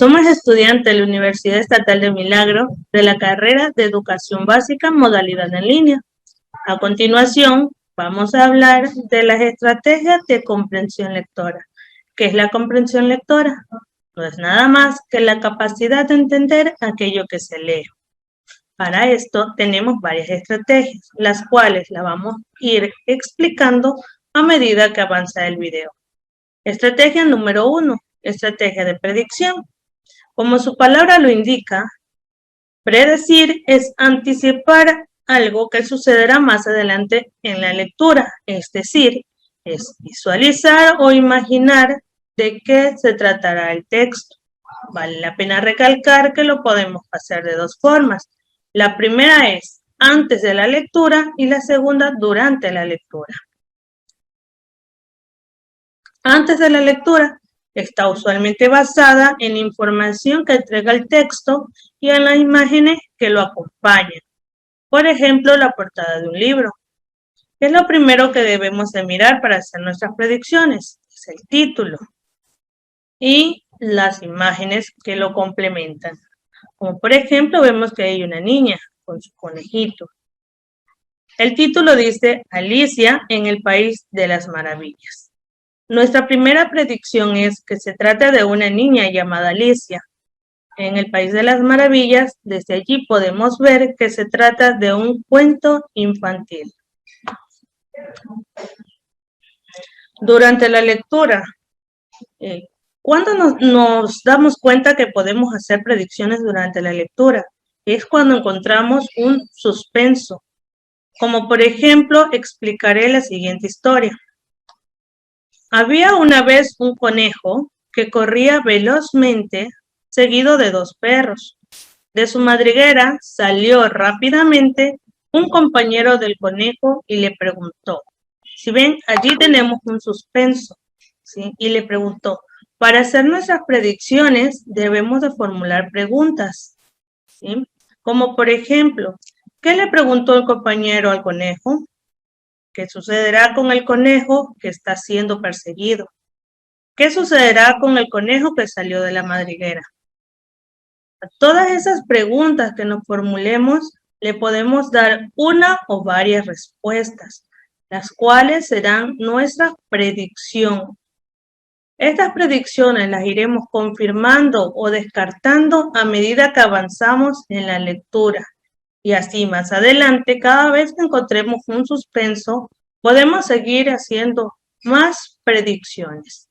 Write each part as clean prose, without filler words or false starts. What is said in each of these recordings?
Somos estudiantes de la Universidad Estatal de Milagro de la carrera de Educación Básica modalidad en línea. A continuación, vamos a hablar de las estrategias de comprensión lectora. ¿Qué es la comprensión lectora? No es nada más que la capacidad de entender aquello que se lee. Para esto tenemos varias estrategias, las cuales la vamos a ir explicando a medida que avanza el video. Estrategia número 1, estrategia de predicción. Como su palabra lo indica, predecir es anticipar algo que sucederá más adelante en la lectura, es decir, es visualizar o imaginar de qué se tratará el texto. Vale la pena recalcar que lo podemos hacer de dos formas. La primera es antes de la lectura y la segunda durante la lectura. Antes de la lectura está usualmente basada en la información que entrega el texto y en las imágenes que lo acompañan. Por ejemplo, la portada de un libro. ¿Qué es lo primero que debemos de mirar para hacer nuestras predicciones? Es el título y las imágenes que lo complementan. Como por ejemplo, vemos que hay una niña con su conejito. El título dice Alicia en el País de las Maravillas. Nuestra primera predicción es que se trata de una niña llamada Alicia. En el País de las Maravillas, desde allí podemos ver que se trata de un cuento infantil. Durante la lectura, ¿cuándo nos damos cuenta que podemos hacer predicciones durante la lectura? Es cuando encontramos un suspenso. Como por ejemplo, explicaré la siguiente historia. Había una vez un conejo que corría velozmente seguido de dos perros. De su madriguera salió rápidamente un compañero del conejo y le preguntó. Si ven, allí tenemos un suspenso, ¿sí? Y le preguntó, para hacer nuestras predicciones debemos de formular preguntas, ¿sí? Como por ejemplo, ¿qué le preguntó el compañero al conejo? ¿Qué sucederá con el conejo que está siendo perseguido? ¿Qué sucederá con el conejo que salió de la madriguera? A todas esas preguntas que nos formulemos, le podemos dar una o varias respuestas, las cuales serán nuestra predicción. Estas predicciones las iremos confirmando o descartando a medida que avanzamos en la lectura. Y así más adelante, cada vez que encontremos un suspenso, podemos seguir haciendo más predicciones.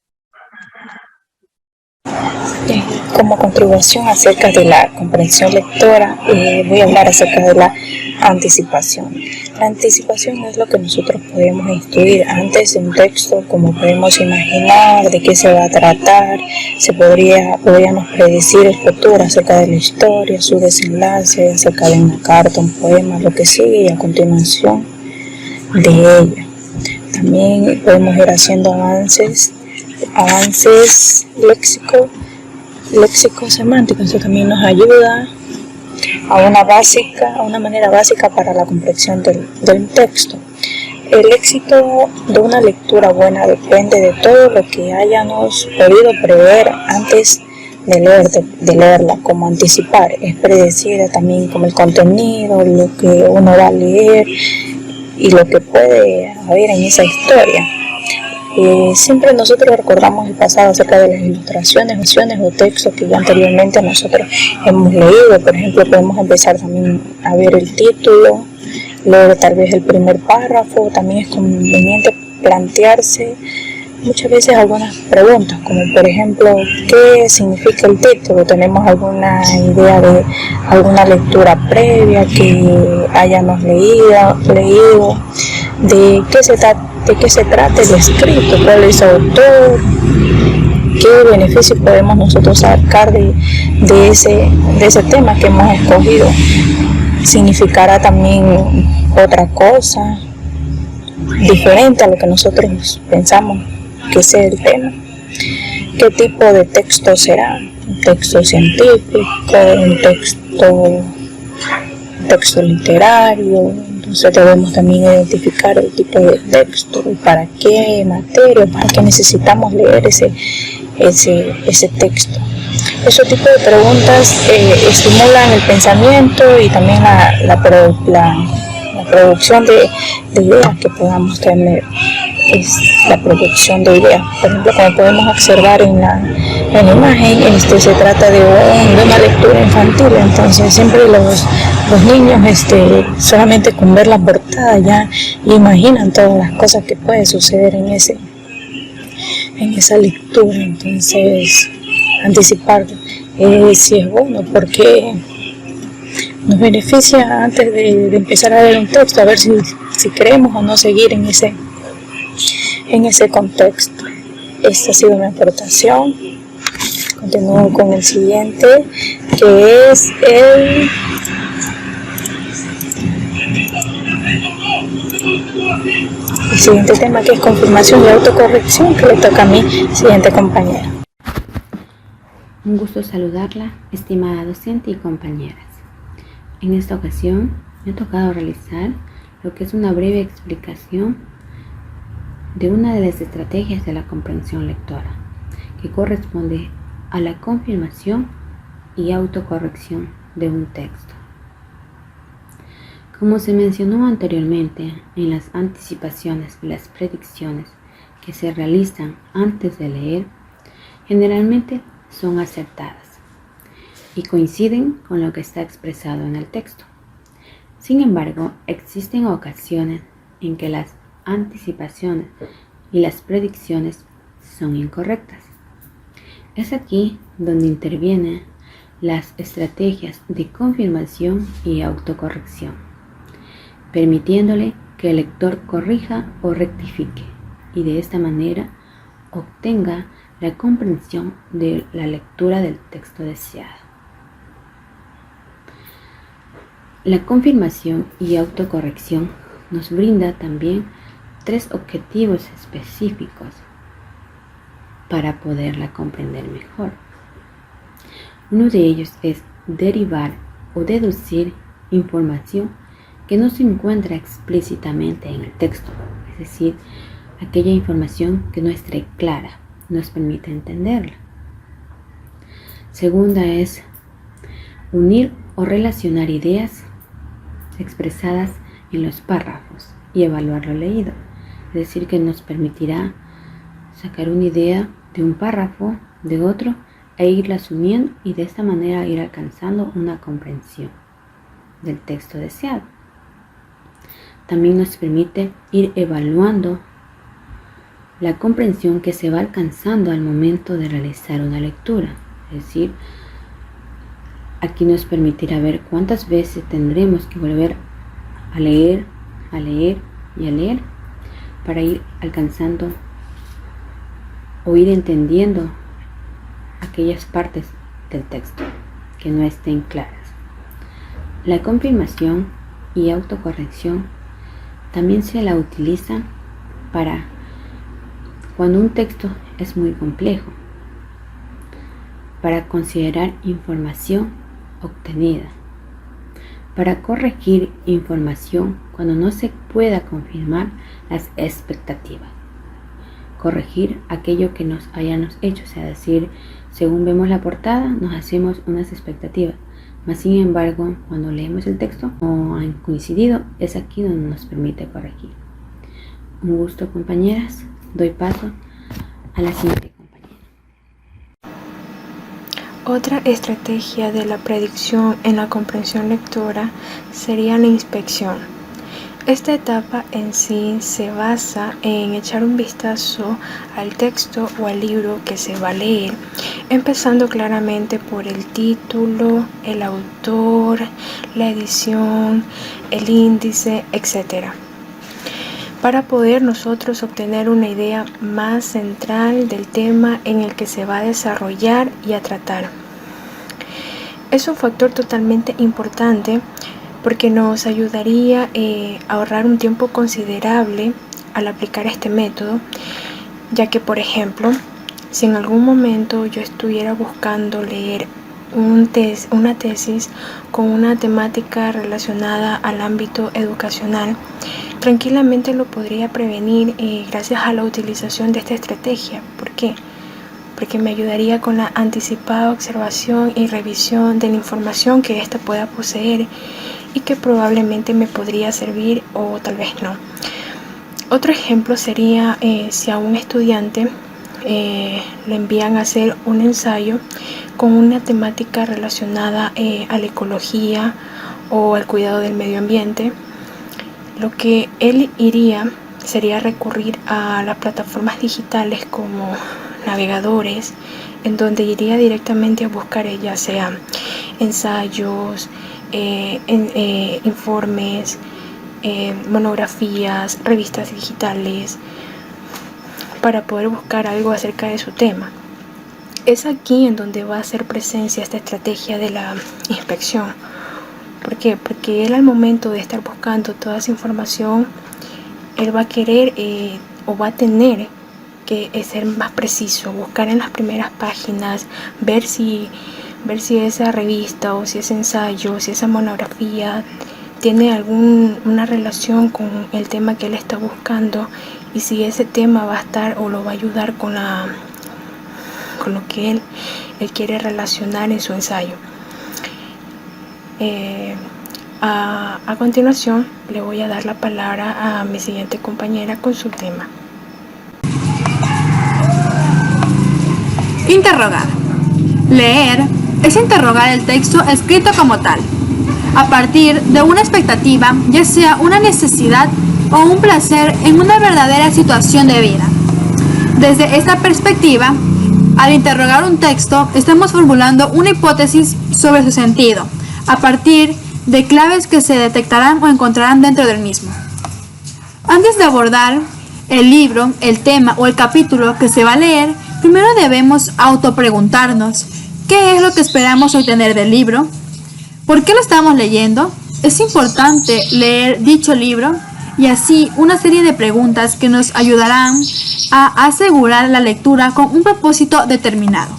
Como contribución acerca de la comprensión lectora, voy a hablar acerca de la anticipación. La anticipación es lo que nosotros podemos instruir antes de un texto, como podemos imaginar de qué se va a tratar, podríamos predecir el futuro acerca de la historia, su desenlace, acerca de una carta, un poema, lo que sigue y a continuación de ella. También podemos ir haciendo avances léxico-semánticos. Eso también nos ayuda a una manera básica para la comprensión del texto. El éxito de una lectura buena depende de todo lo que hayamos podido prever antes de leerla, como anticipar, es predecir también como el contenido, lo que uno va a leer y lo que puede haber en esa historia. Siempre nosotros recordamos el pasado acerca de las ilustraciones o textos que ya anteriormente nosotros hemos leído. Por ejemplo, podemos empezar también a ver el título, luego tal vez el primer párrafo. También es conveniente plantearse muchas veces algunas preguntas, como por ejemplo, ¿qué significa el título? ¿Tenemos alguna idea de alguna lectura previa que hayamos leído? ¿De qué se trata el escrito? ¿Cuál es su autor? ¿Qué beneficio podemos nosotros sacar de ese tema que hemos escogido? ¿Significará también otra cosa diferente a lo que nosotros pensamos que sea el tema? ¿Qué tipo de texto será? ¿Un texto científico? ¿Un texto literario? Entonces debemos también identificar el tipo de texto, para qué materia, para qué necesitamos leer ese texto. Ese tipo de preguntas estimulan el pensamiento y también la producción de ideas que podamos tener. Es la producción de ideas. Por ejemplo, como podemos observar en la imagen, se trata de una lectura infantil. Entonces siempre los niños solamente con ver la portada ya imaginan todas las cosas que pueden suceder en esa lectura. Entonces anticipar si es bueno, porque nos beneficia antes de empezar a leer un texto, a ver si queremos o no seguir en ese contexto. Esta ha sido mi aportación. Continúo con el siguiente, que es el siguiente tema, que es confirmación y autocorrección, que le toca a mi siguiente compañera. Un gusto saludarla, estimada docente y compañeras. En esta ocasión me ha tocado realizar lo que es una breve explicación de una de las estrategias de la comprensión lectora, que corresponde a la confirmación y autocorrección de un texto. Como se mencionó anteriormente, en las anticipaciones y las predicciones que se realizan antes de leer, generalmente son acertadas y coinciden con lo que está expresado en el texto. Sin embargo, existen ocasiones en que las anticipaciones y las predicciones son incorrectas. Es aquí donde intervienen las estrategias de confirmación y autocorrección, permitiéndole que el lector corrija o rectifique y de esta manera obtenga la comprensión de la lectura del texto deseado. La confirmación y autocorrección nos brinda también 3 objetivos específicos para poderla comprender mejor. Uno de ellos es derivar o deducir información que no se encuentra explícitamente en el texto, es decir, aquella información que no esté clara, nos permite entenderla. Segunda es unir o relacionar ideas expresadas en los párrafos y evaluar lo leído, es decir, que nos permitirá sacar una idea de un párrafo, de otro, e irlas uniendo y de esta manera ir alcanzando una comprensión del texto deseado. También nos permite ir evaluando la comprensión que se va alcanzando al momento de realizar una lectura, es decir, aquí nos permitirá ver cuántas veces tendremos que volver a leer y a leer para ir alcanzando o ir entendiendo aquellas partes del texto que no estén claras. La confirmación y autocorrección también se la utiliza para cuando un texto es muy complejo, para considerar información obtenida, para corregir información cuando no se pueda confirmar las expectativas, corregir aquello que nos hayamos hecho, o sea, decir, según vemos la portada, nos hacemos unas expectativas, mas sin embargo, cuando leemos el texto no han coincidido, es aquí donde nos permite corregir. Un gusto, compañeras. Doy paso a la siguiente compañera. Otra estrategia de la predicción en la comprensión lectora sería la inspección. Esta etapa en sí se basa en echar un vistazo al texto o al libro que se va a leer, empezando claramente por el título, el autor, la edición, el índice, etc., para poder nosotros obtener una idea más central del tema en el que se va a desarrollar y a tratar. Es un factor totalmente importante porque nos ayudaría a ahorrar un tiempo considerable al aplicar este método, ya que, por ejemplo, si en algún momento yo estuviera buscando leer una tesis con una temática relacionada al ámbito educacional, tranquilamente lo podría prevenir gracias a la utilización de esta estrategia. ¿Por qué? porque me ayudaría con la anticipada observación y revisión de la información que ésta pueda poseer y que probablemente me podría servir o tal vez no. Otro ejemplo sería si a un estudiante le envían a hacer un ensayo con una temática relacionada a la ecología o al cuidado del medio ambiente. Lo que él iría sería recurrir a las plataformas digitales como navegadores, en donde iría directamente a buscar ya sea ensayos, informes, monografías, revistas digitales, para poder buscar algo acerca de su tema. Es aquí en donde va a hacer presencia esta estrategia de la inspección. ¿Por qué? Porque él, al momento de estar buscando toda esa información, él va a querer o va a tener que ser más preciso, buscar en las primeras páginas, ver si esa revista o si ese ensayo, si esa monografía tiene alguna relación con el tema que él está buscando, y si ese tema va a estar o lo va a ayudar con lo que él quiere relacionar en su ensayo. A continuación le voy a dar la palabra a mi siguiente compañera con su tema. Interrogar. Leer es interrogar el texto escrito como tal, a partir de una expectativa, ya sea una necesidad o un placer en una verdadera situación de vida. Desde esta perspectiva, al interrogar un texto, estamos formulando una hipótesis sobre su sentido, a partir de claves que se detectarán o encontrarán dentro del mismo. Antes de abordar el libro, el tema o el capítulo que se va a leer, primero debemos autopreguntarnos ¿qué es lo que esperamos obtener del libro? ¿Por qué lo estamos leyendo? ¿Es importante leer dicho libro? Y así una serie de preguntas que nos ayudarán a asegurar la lectura con un propósito determinado.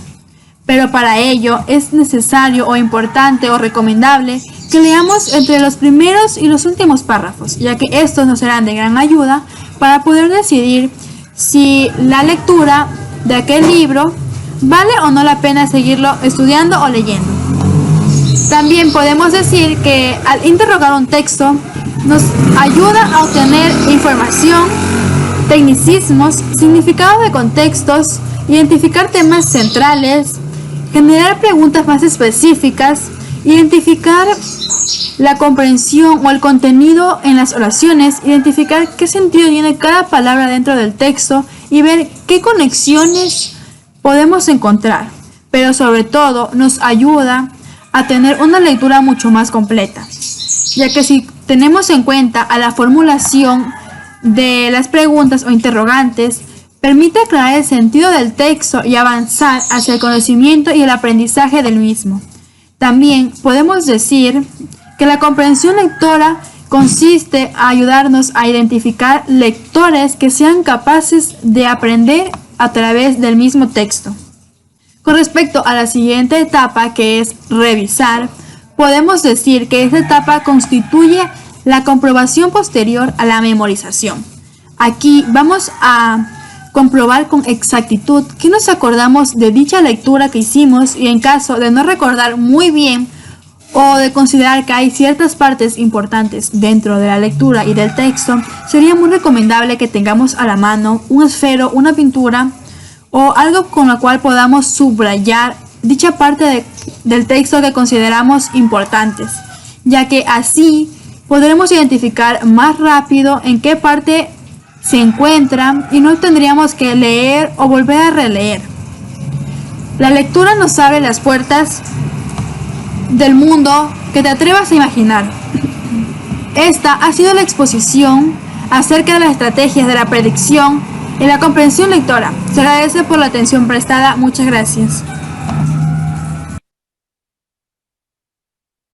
Pero para ello es necesario o importante o recomendable que leamos entre los primeros y los últimos párrafos, ya que estos nos serán de gran ayuda para poder decidir si la lectura de aquel libro vale o no la pena seguirlo estudiando o leyendo. También podemos decir que al interrogar un texto nos ayuda a obtener información, tecnicismos, significados de contextos, identificar temas centrales, generar preguntas más específicas, identificar la comprensión o el contenido en las oraciones, identificar qué sentido tiene cada palabra dentro del texto y ver qué conexiones podemos encontrar. Pero sobre todo nos ayuda a tener una lectura mucho más completa, ya que si tenemos en cuenta a la formulación de las preguntas o interrogantes, permite aclarar el sentido del texto y avanzar hacia el conocimiento y el aprendizaje del mismo. También podemos decir que la comprensión lectora consiste a ayudarnos a identificar lectores que sean capaces de aprender a través del mismo texto. Con respecto a la siguiente etapa, que es revisar, podemos decir que esta etapa constituye la comprobación posterior a la memorización. Aquí vamos a comprobar con exactitud que nos acordamos de dicha lectura que hicimos, y en caso de no recordar muy bien o de considerar que hay ciertas partes importantes dentro de la lectura y del texto, sería muy recomendable que tengamos a la mano un esfero, una pintura o algo con lo cual podamos subrayar dicha parte del texto que consideramos importantes, ya que así podremos identificar más rápido en qué parte se encuentra y no tendríamos que leer o volver a releer. La lectura nos abre las puertas del mundo que te atrevas a imaginar. Esta ha sido la exposición acerca de las estrategias de la predicción y la comprensión lectora. Se agradece por la atención prestada. Muchas gracias.